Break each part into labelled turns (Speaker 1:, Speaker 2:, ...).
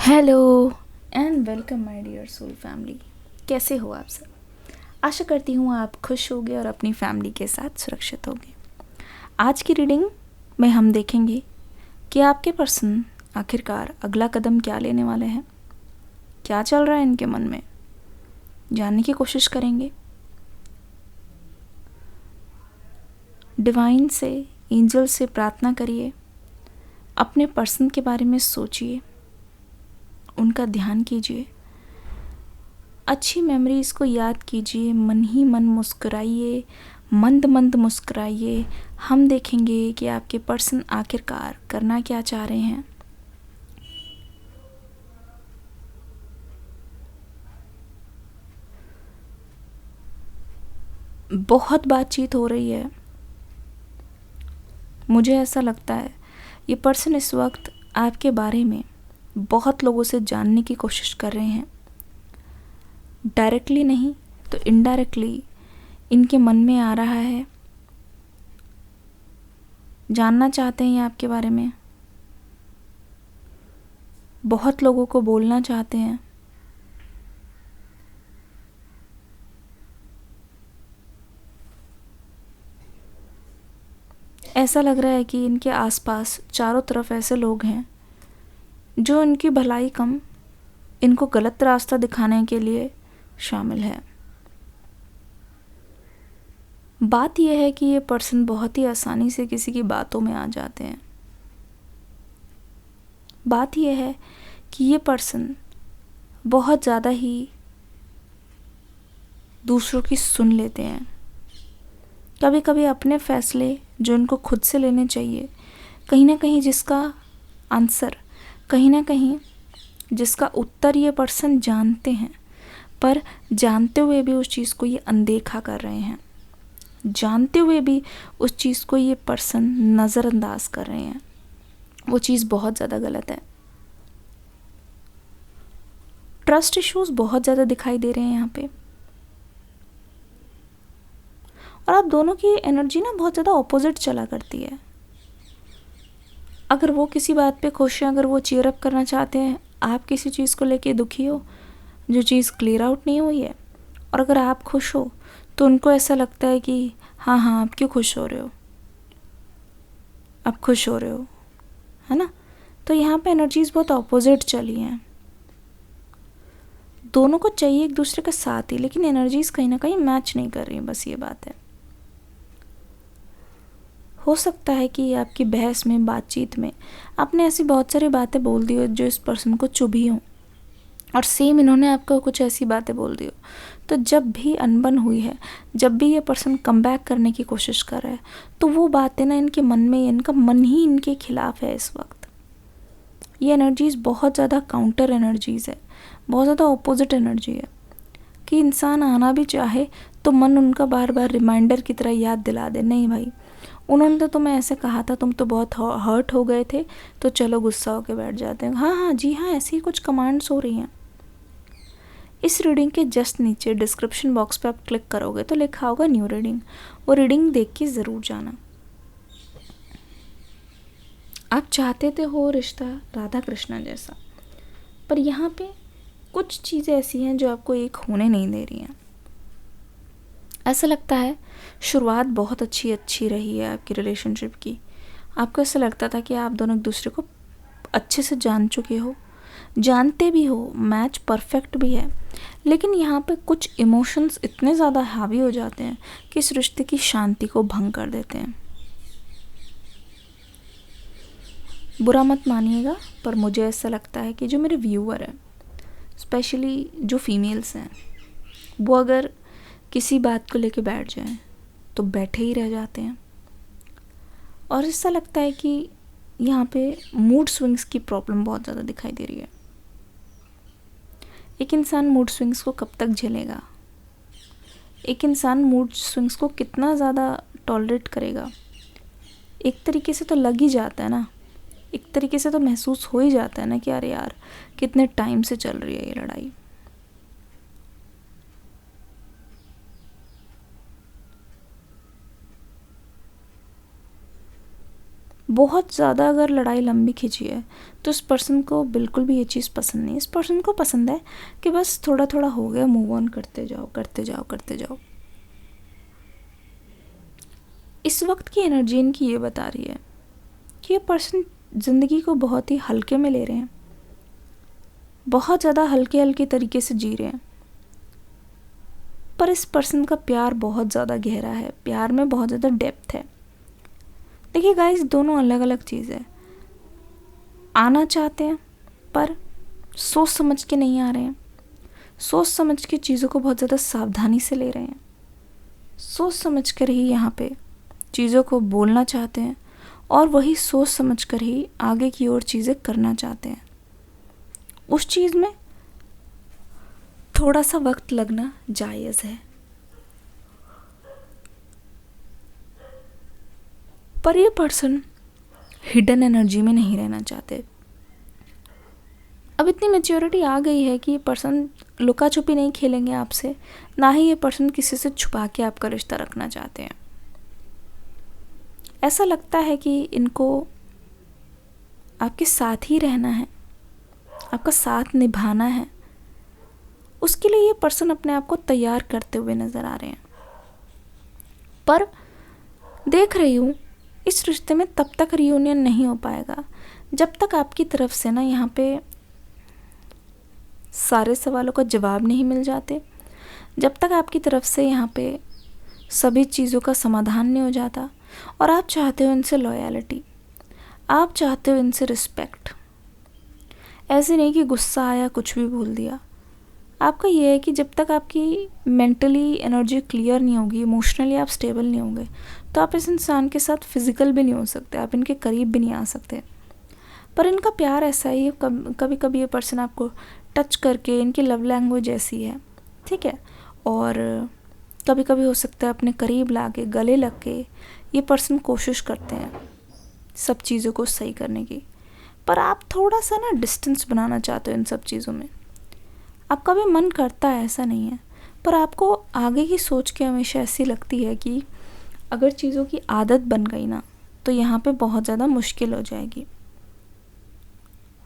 Speaker 1: Hello and welcome my dear soul family. कैसे हो आप सब? आशा करती हूँ आप खुश होगे और अपनी फैमिली के साथ सुरक्षित होगे। आज की रीडिंग में हम देखेंगे कि आपके पर्सन आखिरकार अगला कदम क्या लेने वाले हैं, क्या चल रहा है इनके मन में, जानने की कोशिश करेंगे। डिवाइन से, एंजल से प्रार्थना करिए, अपने पर्सन के बारे में सोचिए, उनका ध्यान कीजिए, अच्छी मेमोरीज़ को याद कीजिए, मन ही मन मुस्कुराइए, मंद मंद मुस्कुराइए। हम देखेंगे कि आपके पर्सन आखिरकार करना क्या चाह रहे हैं। बहुत बातचीत हो रही है, मुझे ऐसा लगता है ये पर्सन इस वक्त आपके बारे में बहुत लोगों से जानने की कोशिश कर रहे हैं। डायरेक्टली नहीं तो इनडायरेक्टली इनके मन में आ रहा है, जानना चाहते हैं ये आपके बारे में, बहुत लोगों को बोलना चाहते हैं। ऐसा लग रहा है कि इनके आसपास चारों तरफ ऐसे लोग हैं जो इनकी भलाई कम इनको गलत रास्ता दिखाने के लिए शामिल है। बात यह है कि ये पर्सन बहुत ही आसानी से किसी की बातों में आ जाते हैं। बात यह है कि ये पर्सन बहुत ज़्यादा ही दूसरों की सुन लेते हैं। कभी कभी अपने फैसले जो इनको खुद से लेने चाहिए, कहीं ना कहीं जिसका आंसर, कहीं ना कहीं जिसका उत्तर ये पर्सन जानते हैं, पर जानते हुए भी उस चीज़ को ये अनदेखा कर रहे हैं, जानते हुए भी उस चीज़ को ये पर्सन नज़रअंदाज कर रहे हैं। वो चीज़ बहुत ज़्यादा गलत है। ट्रस्ट इश्यूज बहुत ज़्यादा दिखाई दे रहे हैं यहाँ पे, और आप दोनों की एनर्जी ना बहुत ज़्यादा ऑपोजिट चला करती है। अगर वो किसी बात पे खुश हैं, अगर वो चीयर अप करना चाहते हैं, आप किसी चीज़ को लेके दुखी हो, जो चीज़ क्लियर आउट नहीं हुई है, और अगर आप खुश हो तो उनको ऐसा लगता है कि हाँ हाँ आप क्यों खुश हो रहे हो, आप खुश हो रहे हो, है ना। तो यहाँ पे एनर्जीज बहुत ऑपोजिट चली हैं। दोनों को चाहिए एक दूसरे का साथ ही, लेकिन एनर्जीज कहीं ना कहीं मैच नहीं कर रही, बस ये बात है। हो सकता है कि आपकी बहस में, बातचीत में आपने ऐसी बहुत सारी बातें बोल दी हो जो इस पर्सन को चुभी हो, और सेम इन्होंने आपको कुछ ऐसी बातें बोल दी हो। तो जब भी अनबन हुई है, जब भी ये पर्सन कम बैक करने की कोशिश कर रहा है, तो वो बातें ना इनके मन में, इनका मन ही इनके खिलाफ है इस वक्त। ये एनर्जीज़ बहुत ज़्यादा काउंटर एनर्जीज़ है, बहुत ज़्यादा ऑपोजिट एनर्जी है कि इंसान आना भी चाहे तो मन उनका बार बार रिमाइंडर की तरह याद दिला दे, नहीं भाई उन्होंने तो तुम्हें ऐसे कहा था, तुम तो बहुत हर्ट हो गए थे, तो चलो गुस्सा होके बैठ जाते हैं। हाँ हाँ जी हाँ, ऐसी ही कुछ कमांड्स हो रही हैं। इस रीडिंग के जस्ट नीचे डिस्क्रिप्शन बॉक्स पे आप क्लिक करोगे तो लिखा होगा न्यू रीडिंग, वो रीडिंग देख के ज़रूर जाना। आप चाहते थे हो रिश्ता राधा कृष्णा जैसा, पर यहाँ पे कुछ चीज़ें ऐसी हैं जो आपको एक होने नहीं दे रही हैं। ऐसा लगता है शुरुआत बहुत अच्छी रही है आपकी रिलेशनशिप की। आपको ऐसा लगता था कि आप दोनों एक दूसरे को अच्छे से जान चुके हो, जानते भी हो, मैच परफेक्ट भी है, लेकिन यहाँ पे कुछ इमोशंस इतने ज़्यादा हावी हो जाते हैं कि इस रिश्ते की शांति को भंग कर देते हैं। बुरा मत मानिएगा, पर मुझे ऐसा लगता है कि जो मेरे व्यूअर हैं, स्पेशली जो फीमेल्स हैं, वो अगर किसी बात को लेके बैठ जाएं तो बैठे ही रह जाते हैं। और ऐसा लगता है कि यहाँ पे मूड स्विंग्स की प्रॉब्लम बहुत ज़्यादा दिखाई दे रही है। एक इंसान मूड स्विंग्स को कब तक झेलेगा, एक इंसान मूड स्विंग्स को कितना ज़्यादा टॉलरेट करेगा। एक तरीके से तो लग ही जाता है ना, एक तरीके से तो महसूस हो ही जाता है ना कि अरे यार कितने टाइम से चल रही है ये लड़ाई। बहुत ज़्यादा अगर लड़ाई लंबी खिंची है तो इस पर्सन को बिल्कुल भी ये चीज़ पसंद नहीं। इस पर्सन को पसंद है कि बस थोड़ा थोड़ा हो गया, मूव ऑन करते जाओ करते जाओ करते जाओ। इस वक्त की एनर्जी इनकी ये बता रही है कि ये पर्सन ज़िंदगी को बहुत ही हल्के में ले रहे हैं, बहुत ज़्यादा हल्के हल्के तरीके से जी रहे हैं। पर इस पर्सन का प्यार बहुत ज़्यादा गहरा है, प्यार में बहुत ज़्यादा डेप्थ है। देखिए गाइस, दोनों अलग अलग चीज़ है। आना चाहते हैं पर सोच समझ के नहीं आ रहे हैं, सोच समझ के चीज़ों को बहुत ज़्यादा सावधानी से ले रहे हैं, सोच समझ कर ही यहाँ पे चीज़ों को बोलना चाहते हैं और वही सोच समझ कर ही आगे की ओर चीज़ें करना चाहते हैं। उस चीज़ में थोड़ा सा वक्त लगना जायज़ है, पर ये पर्सन हिडन एनर्जी में नहीं रहना चाहते। अब इतनी मैच्योरिटी आ गई है कि ये पर्सन लुका छुपी नहीं खेलेंगे आपसे, ना ही ये पर्सन किसी से छुपा के आपका रिश्ता रखना चाहते हैं। ऐसा लगता है कि इनको आपके साथ ही रहना है, आपका साथ निभाना है। उसके लिए ये पर्सन अपने आप को तैयार करते हुए नज़र आ रहे हैं। पर देख रही हूँ इस रिश्ते में तब तक रियूनियन नहीं हो पाएगा जब तक आपकी तरफ से ना यहाँ पे सारे सवालों का जवाब नहीं मिल जाते, जब तक आपकी तरफ से यहाँ पे सभी चीज़ों का समाधान नहीं हो जाता और आप चाहते हो इनसे लॉयल्टी, आप चाहते हो इनसे रिस्पेक्ट। ऐसे नहीं कि गुस्सा आया कुछ भी बोल दिया। आपका ये है कि जब तक आपकी मेंटली एनर्जी क्लियर नहीं होगी, इमोशनली आप स्टेबल नहीं होंगे, तो आप इस इंसान के साथ फिज़िकल भी नहीं हो सकते, आप इनके करीब भी नहीं आ सकते। पर इनका प्यार ऐसा ही है, कभी कभी ये पर्सन आपको टच करके, इनकी लव लैंग्वेज ऐसी है, ठीक है, और कभी कभी हो सकता है अपने करीब ला के, गले लग के ये पर्सन कोशिश करते हैं सब चीज़ों को सही करने की। पर आप थोड़ा सा ना डिस्टेंस बनाना चाहते हो इन सब चीज़ों में। आपका भी मन करता है, ऐसा नहीं है, पर आपको आगे की सोच के हमेशा ऐसी लगती है कि अगर चीज़ों की आदत बन गई ना तो यहाँ पे बहुत ज़्यादा मुश्किल हो जाएगी।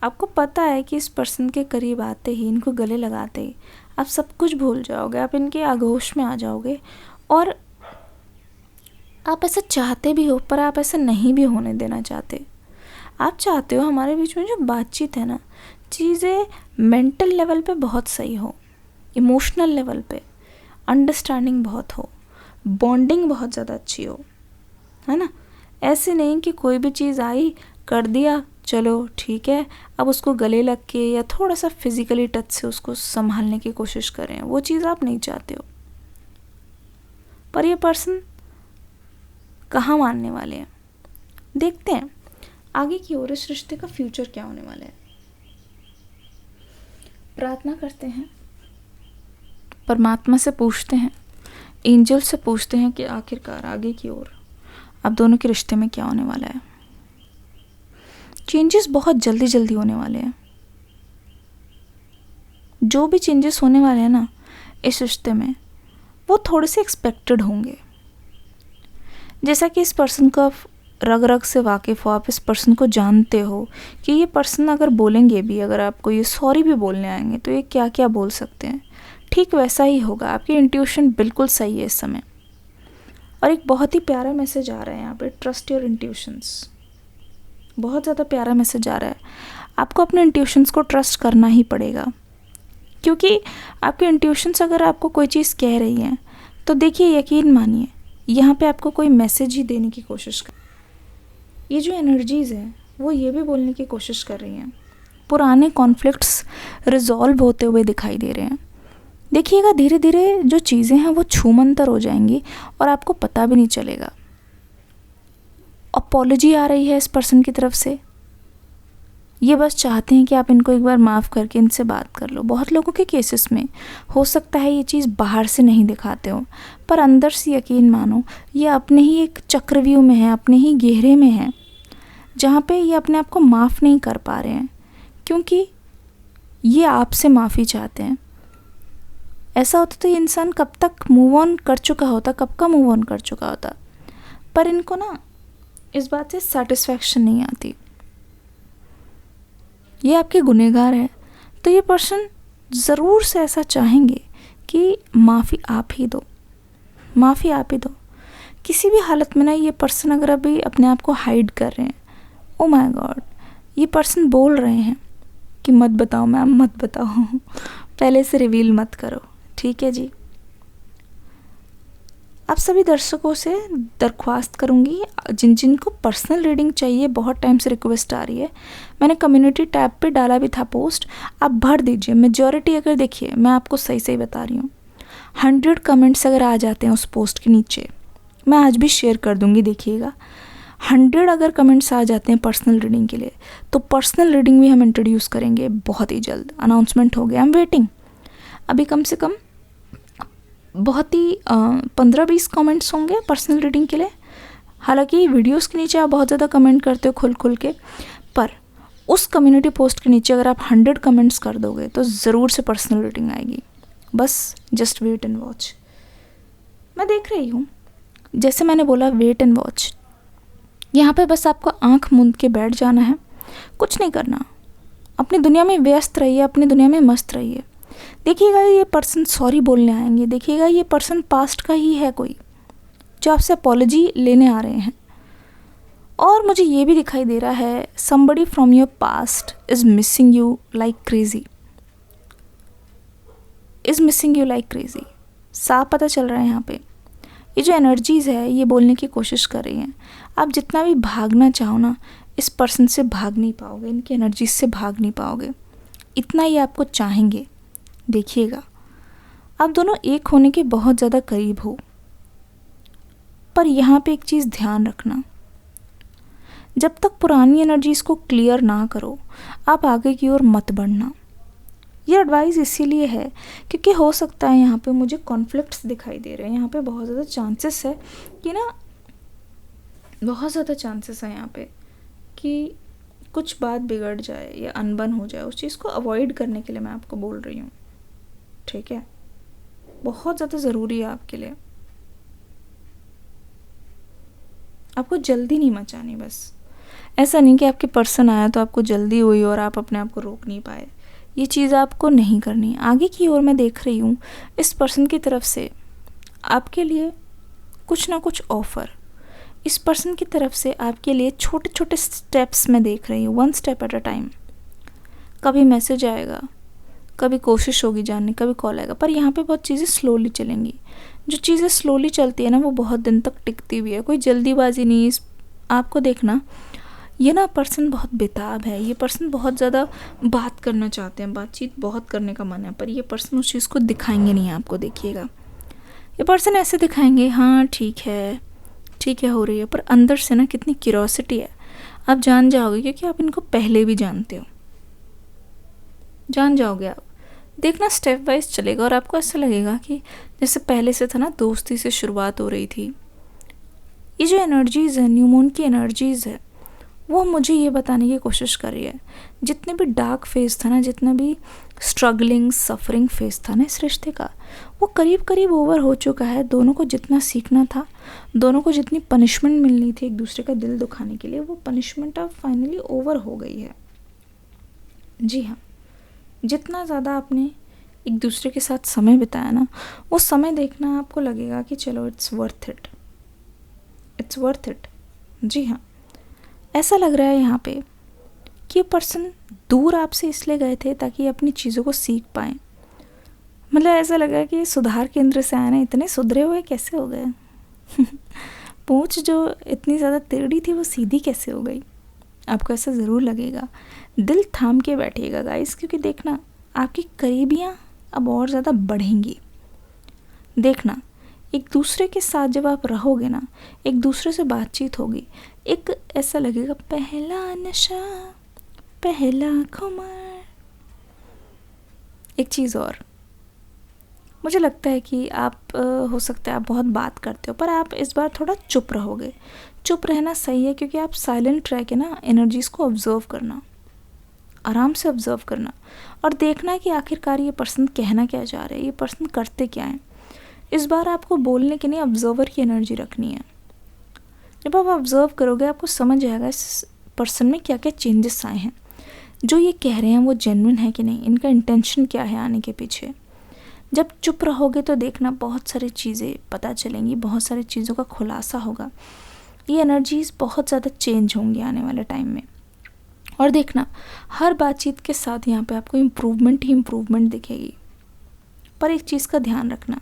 Speaker 1: आपको पता है कि इस पर्सन के करीब आते ही, इनको गले लगाते ही आप सब कुछ भूल जाओगे, आप इनके आगोश में आ जाओगे। और आप ऐसा चाहते भी हो पर आप ऐसा नहीं भी होने देना चाहते। आप चाहते हो हमारे बीच में जो बातचीत है ना, चीज़ें मेंटल लेवल पे बहुत सही हो, इमोशनल लेवल पे अंडरस्टैंडिंग बहुत हो, बॉन्डिंग बहुत ज़्यादा अच्छी हो, है ना। ऐसे नहीं कि कोई भी चीज़ आई, कर दिया, चलो ठीक है, अब उसको गले लग के या थोड़ा सा फिज़िकली टच से उसको संभालने की कोशिश करें, वो चीज़ आप नहीं चाहते हो। पर ये पर्सन कहाँ मानने वाले हैं, देखते हैं आगे की ओर इस रिश्ते का फ्यूचर क्या होने वाला है। प्रार्थना करते हैं, परमात्मा से पूछते हैं, एंजल से पूछते हैं कि आखिरकार आगे की ओर अब दोनों के रिश्ते में क्या होने वाला है। चेंजेस बहुत जल्दी जल्दी होने वाले हैं। जो भी चेंजेस होने वाले हैं ना इस रिश्ते में, वो थोड़े से एक्सपेक्टेड होंगे। जैसा कि इस पर्सन को आप रग रग से वाकिफ़ हो, आप इस पर्सन को जानते हो कि ये पर्सन अगर बोलेंगे भी, अगर आपको ये सॉरी भी बोलने आएंगे तो ये क्या क्या बोल सकते हैं, ठीक वैसा ही होगा। आपकी इंट्यूशन बिल्कुल सही है इस समय। और एक बहुत ही प्यारा मैसेज आ रहा है यहाँ पे, ट्रस्ट योर इंट्यूशंस। बहुत ज़्यादा प्यारा मैसेज आ रहा है। आपको अपने इंट्यूशंस को ट्रस्ट करना ही पड़ेगा, क्योंकि आपके इंट्यूशंस अगर आपको कोई चीज़ कह रही हैं तो देखिए, यकीन मानिए, यहाँ पे आपको कोई मैसेज ही देने की कोशिश कर, ये जो एनर्जीज़ हैं वो ये भी बोलने की कोशिश कर रही हैं। पुराने कॉन्फ्लिक्ट्स रिजॉल्व होते हुए दिखाई दे रहे हैं। देखिएगा, धीरे धीरे जो चीज़ें हैं वो छूमंतर हो जाएंगी और आपको पता भी नहीं चलेगा। अपॉलॉजी आ रही है इस पर्सन की तरफ से, ये बस चाहते हैं कि आप इनको एक बार माफ़ करके इनसे बात कर लो। बहुत लोगों के केसेस में हो सकता है ये चीज़ बाहर से नहीं दिखाते हो, पर अंदर से यकीन मानो ये अपने ही एक चक्रव्यूह में है, अपने ही गहरे में है, जहाँ पे ये अपने आप को माफ़ नहीं कर पा रहे हैं, क्योंकि ये आपसे माफ़ी चाहते हैं। ऐसा होता तो ये इंसान कब तक मूव ऑन कर चुका होता, कब का मूव ऑन कर चुका होता। पर इनको ना इस बात से सेटिस्फैक्शन नहीं आती, ये आपके गुनहगार है, तो ये पर्सन ज़रूर से ऐसा चाहेंगे कि माफ़ी आप ही दो, माफ़ी आप ही दो। किसी भी हालत में ना ये पर्सन अगर अभी अपने आप को हाइड कर रहे हैं, ओ माय गॉड, ये पर्सन बोल रहे हैं कि मत बताओ मैम, मत बताओ पहले से रिवील मत करो, ठीक है जी। आप सभी दर्शकों से दरख्वास्त करूंगी, जिन जिन को पर्सनल रीडिंग चाहिए, बहुत टाइम से रिक्वेस्ट आ रही है, मैंने कम्युनिटी टैब पे डाला भी था पोस्ट, आप भर दीजिए। मेजॉरिटी अगर देखिए, मैं आपको सही सही बता रही हूँ, 100 कमेंट्स अगर आ जाते हैं उस पोस्ट के नीचे, मैं आज भी शेयर कर दूंगी, देखिएगा 100 अगर कमेंट्स आ जाते हैं पर्सनल रीडिंग के लिए, तो पर्सनल रीडिंग भी हम इंट्रोड्यूस करेंगे बहुत ही जल्द, अनाउंसमेंट हो गया, आई एम वेटिंग। अभी कम से कम बहुत ही 15-20 कमेंट्स होंगे पर्सनल रीडिंग के लिए। हालांकि वीडियोस के नीचे आप बहुत ज़्यादा कमेंट करते हो खुल खुल के, पर उस कम्युनिटी पोस्ट के नीचे अगर आप 100 कमेंट्स कर दोगे तो ज़रूर से पर्सनल रीडिंग आएगी। बस जस्ट वेट एंड वॉच। मैं देख रही हूँ, जैसे मैंने बोला वेट एंड वॉच, यहाँ पे बस आपको आँख मूंद के बैठ जाना है, कुछ नहीं करना, अपनी दुनिया में व्यस्त रहिए, अपनी दुनिया में मस्त रहिए। देखिएगा ये पर्सन सॉरी बोलने आएंगे, देखिएगा ये पर्सन पास्ट का ही है कोई, जो आपसे अपॉलॉजी लेने आ रहे हैं। और मुझे ये भी दिखाई दे रहा है somebody from your past is missing you like crazy, is missing you like crazy। साफ पता चल रहा है यहाँ पे, ये जो एनर्जीज़ है ये बोलने की कोशिश कर रही हैं। आप जितना भी भागना चाहो ना, इस पर्सन से भाग नहीं पाओगे, इनकी एनर्जीज से भाग नहीं पाओगे, इतना ही आपको चाहेंगे। देखिएगा आप दोनों एक होने के बहुत ज़्यादा करीब हो, पर यहाँ पे एक चीज़ ध्यान रखना, जब तक पुरानी एनर्जीज़ को क्लियर ना करो, आप आगे की ओर मत बढ़ना। ये एडवाइस इसीलिए है क्योंकि हो सकता है यहाँ पे मुझे कॉन्फ्लिक्ट्स दिखाई दे रहे हैं, यहाँ पे बहुत ज़्यादा चांसेस है कि ना, बहुत ज़्यादा चांसेस है यहाँ पे कि कुछ बात बिगड़ जाए या अनबन हो जाए। उस चीज़ को अवॉइड करने के लिए मैं आपको बोल रही हूँ, ठीक है, बहुत ज़्यादा ज़रूरी है आपके लिए। आपको जल्दी नहीं मचानी, बस ऐसा नहीं कि आपके पर्सन आया तो आपको जल्दी हुई और आप अपने आप को रोक नहीं पाए, ये चीज़ आपको नहीं करनी। आगे की ओर मैं देख रही हूँ इस पर्सन की तरफ से आपके लिए कुछ ना कुछ ऑफ़र, इस पर्सन की तरफ से आपके लिए छोटे छोटे स्टेप्स मैं देख रही हूँ, 1 स्टेप एट अ टाइम। कभी मैसेज आएगा, कभी कोशिश होगी जानने, कभी कॉल आएगा, पर यहाँ पे बहुत चीज़ें स्लोली चलेंगी। जो चीज़ें स्लोली चलती है ना, वो बहुत दिन तक टिकती भी है, कोई जल्दीबाजी नहीं। आपको देखना, ये ना पर्सन बहुत बेताब है, ये पर्सन बहुत ज़्यादा बात करना चाहते हैं, बातचीत बहुत करने का मन है, पर ये पर्सन उस चीज़ को दिखाएंगे नहीं आपको। देखिएगा ये पर्सन ऐसे दिखाएंगे, हाँ ठीक है हो रही है, पर अंदर से ना कितनी क्यूरोसिटी है आप जान जाओगे, क्योंकि आप इनको पहले भी जानते हो, जान जाओगे आप। देखना स्टेप वाइज चलेगा और आपको ऐसा लगेगा कि जैसे पहले से था ना, दोस्ती से शुरुआत हो रही थी। ये जो एनर्जीज़ है, न्यू मून की एनर्जीज़ है, वो मुझे ये बताने की कोशिश कर रही है, जितने भी डार्क फेज था ना, जितना भी स्ट्रगलिंग सफरिंग फेज था ना इस रिश्ते का, वो करीब करीब ओवर हो चुका है। दोनों को जितना सीखना था, दोनों को जितनी पनिशमेंट मिलनी थी एक दूसरे का दिल दुखाने के लिए, वो पनिशमेंट अब फाइनली ओवर हो गई है। जी हाँ, जितना ज़्यादा आपने एक दूसरे के साथ समय बिताया ना, वो समय देखना आपको लगेगा कि चलो it's worth it, it's worth it. जी हाँ, ऐसा लग रहा है यहाँ पे कि ये पर्सन दूर आपसे इसलिए गए थे ताकि अपनी चीज़ों को सीख पाएँ। मतलब ऐसा लगा कि सुधार केंद्र से आए ना, इतने सुधरे हुए कैसे हो गए पूंछ जो इतनी ज़्यादा तिरड़ी थी वो सीधी कैसे हो गई। आपको ऐसा ज़रूर लगेगा। दिल थाम के बैठिएगा गाइस, क्योंकि देखना आपकी करीबियाँ अब और ज़्यादा बढ़ेंगी। देखना एक दूसरे के साथ जब आप रहोगे ना, एक दूसरे से बातचीत होगी, एक ऐसा लगेगा पहला नशा पहला खुमार। एक चीज़ और, मुझे लगता है कि आप हो सकता है आप बहुत बात करते हो, पर आप इस बार थोड़ा चुप रहोगे। चुप रहना सही है, क्योंकि आप साइलेंट रह के ना एनर्जीज़ को ऑब्जर्व करना, आराम से ऑब्जर्व करना और देखना कि आखिरकार ये पर्सन कहना क्या चाह रहे हैं, ये पर्सन करते क्या है। इस बार आपको बोलने के लिए ऑब्जर्वर की एनर्जी रखनी है। जब आप ऑब्ज़र्व करोगे आपको समझ आएगा इस पर्सन में क्या क्या चेंजेस आए हैं, जो ये कह रहे हैं वो जेन्युइन है कि नहीं, इनका इंटेंशन क्या है आने के पीछे। जब चुप रहोगे तो देखना बहुत सारी चीज़ें पता चलेंगी, बहुत सारी चीज़ों का खुलासा होगा, ये एनर्जीज़ बहुत ज़्यादा चेंज होंगी आने वाले टाइम में। और देखना हर बातचीत के साथ यहाँ पे आपको इम्प्रूवमेंट ही इम्प्रूवमेंट दिखेगी। पर एक चीज़ का ध्यान रखना,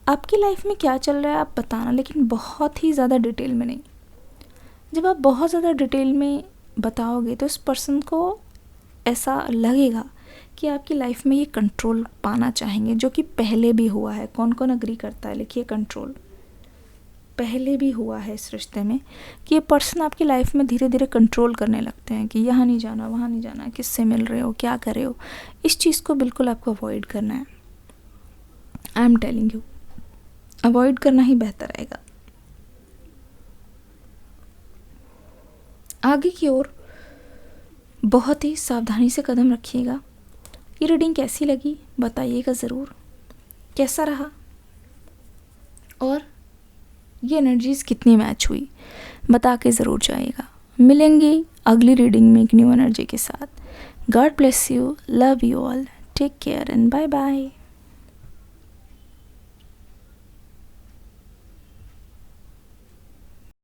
Speaker 1: आपकी लाइफ में क्या चल रहा है आप बताना, लेकिन बहुत ही ज़्यादा डिटेल में नहीं। जब आप बहुत ज़्यादा डिटेल में बताओगे तो इस पर्सन को ऐसा लगेगा कि आपकी लाइफ में ये कंट्रोल पाना चाहेंगे, जो कि पहले भी हुआ है। कौन कौन अग्री करता है, लिखिए कंट्रोल। पहले भी हुआ है इस रिश्ते में कि ये पर्सन आपकी लाइफ में धीरे धीरे कंट्रोल करने लगते हैं कि यहाँ नहीं जाना, वहाँ नहीं जाना, किससे मिल रहे हो, क्या कर रहे हो। इस चीज़ को बिल्कुल आपको अवॉइड करना है। I am telling you, avoid करना ही बेहतर रहेगा। आगे की ओर बहुत ही सावधानी से कदम रखिएगा। ये रीडिंग कैसी लगी बताइएगा ज़रूर, कैसा रहा और ये एनर्जीज़ कितनी मैच हुई बता के ज़रूर जाइएगा। मिलेंगे अगली रीडिंग में एक न्यू एनर्जी के साथ। God bless you, love you all, take care and bye bye.